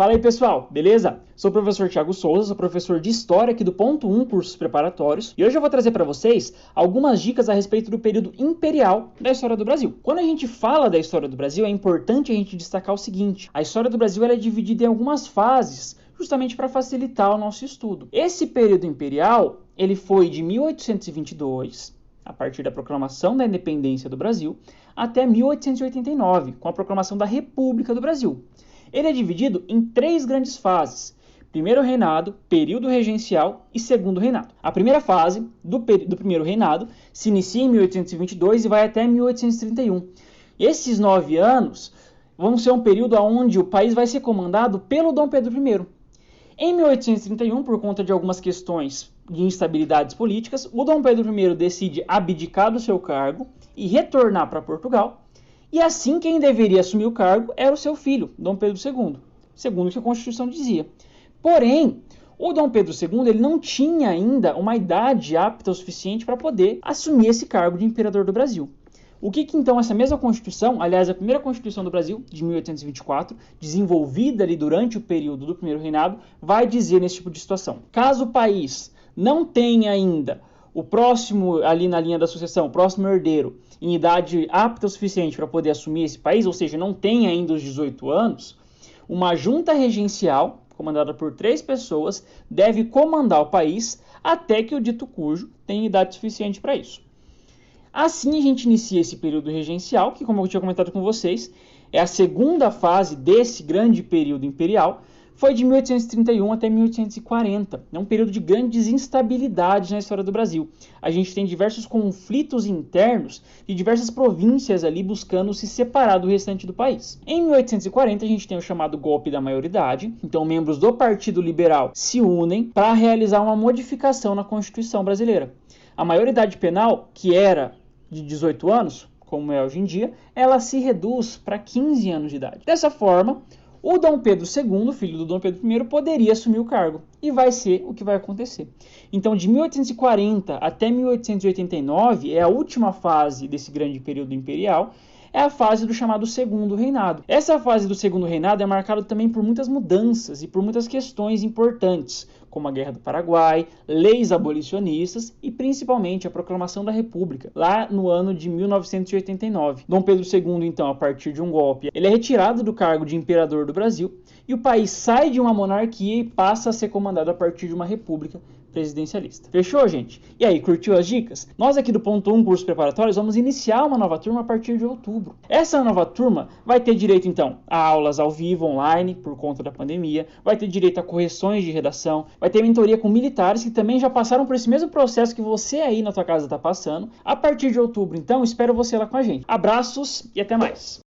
Fala aí pessoal, beleza? Sou o professor Thiago Souza, sou professor de História aqui do Ponto 1 Cursos Preparatórios e hoje eu vou trazer para vocês algumas dicas a respeito do período imperial da história do Brasil. Quando a gente fala da história do Brasil, é importante a gente destacar o seguinte: a história do Brasil ela é dividida em algumas fases, justamente para facilitar o nosso estudo. Esse período imperial, ele foi de 1822, a partir da proclamação da independência do Brasil, até 1889, com a proclamação da República do Brasil. Ele é dividido em três grandes fases: primeiro reinado, período regencial e segundo reinado. A primeira fase do primeiro reinado se inicia em 1822 e vai até 1831. Esses 9 anos vão ser um período onde o país vai ser comandado pelo Dom Pedro I. Em 1831, por conta de algumas questões de instabilidades políticas, o Dom Pedro I decide abdicar do seu cargo e retornar para Portugal. E assim quem deveria assumir o cargo era o seu filho, Dom Pedro II, segundo o que a Constituição dizia. Porém, o Dom Pedro II ele não tinha ainda uma idade apta o suficiente para poder assumir esse cargo de imperador do Brasil. O que então essa mesma Constituição, aliás, a primeira Constituição do Brasil, de 1824, desenvolvida ali durante o período do primeiro reinado, vai dizer nesse tipo de situação: caso o país não tenha ainda o próximo, ali na linha da sucessão, o próximo herdeiro, em idade apta o suficiente para poder assumir esse país, ou seja, não tem ainda os 18 anos, uma junta regencial, comandada por 3 pessoas, deve comandar o país até que o dito cujo tenha idade suficiente para isso. Assim a gente inicia esse período regencial, que, como eu tinha comentado com vocês, é a segunda fase desse grande período imperial. Foi de 1831 até 1840. É um período de grandes instabilidades na história do Brasil. A gente tem diversos conflitos internos de diversas províncias ali buscando se separar do restante do país. Em 1840 a gente tem o chamado golpe da maioridade. Então membros do Partido Liberal se unem para realizar uma modificação na Constituição brasileira. A maioridade penal, que era de 18 anos, como é hoje em dia, ela se reduz para 15 anos de idade. Dessa forma, o Dom Pedro II, filho do Dom Pedro I, poderia assumir o cargo. E vai ser o que vai acontecer. Então, de 1840 até 1889, é a última fase desse grande período imperial, é a fase do chamado Segundo Reinado. Essa fase do Segundo Reinado é marcada também por muitas mudanças e por muitas questões importantes, como a Guerra do Paraguai, leis abolicionistas e principalmente a proclamação da República, lá no ano de 1989. Dom Pedro II, então, a partir de um golpe, ele é retirado do cargo de imperador do Brasil e o país sai de uma monarquia e passa a ser comandado a partir de uma república presidencialista. Fechou, gente? E aí, curtiu as dicas? Nós aqui do Ponto 1 Cursos Preparatórios vamos iniciar uma nova turma a partir de outubro. Essa nova turma vai ter direito, então, a aulas ao vivo, online, por conta da pandemia, vai ter direito a correções de redação, vai ter mentoria com militares que também já passaram por esse mesmo processo que você aí na tua casa está passando. A partir de outubro, então, espero você lá com a gente. Abraços e até mais!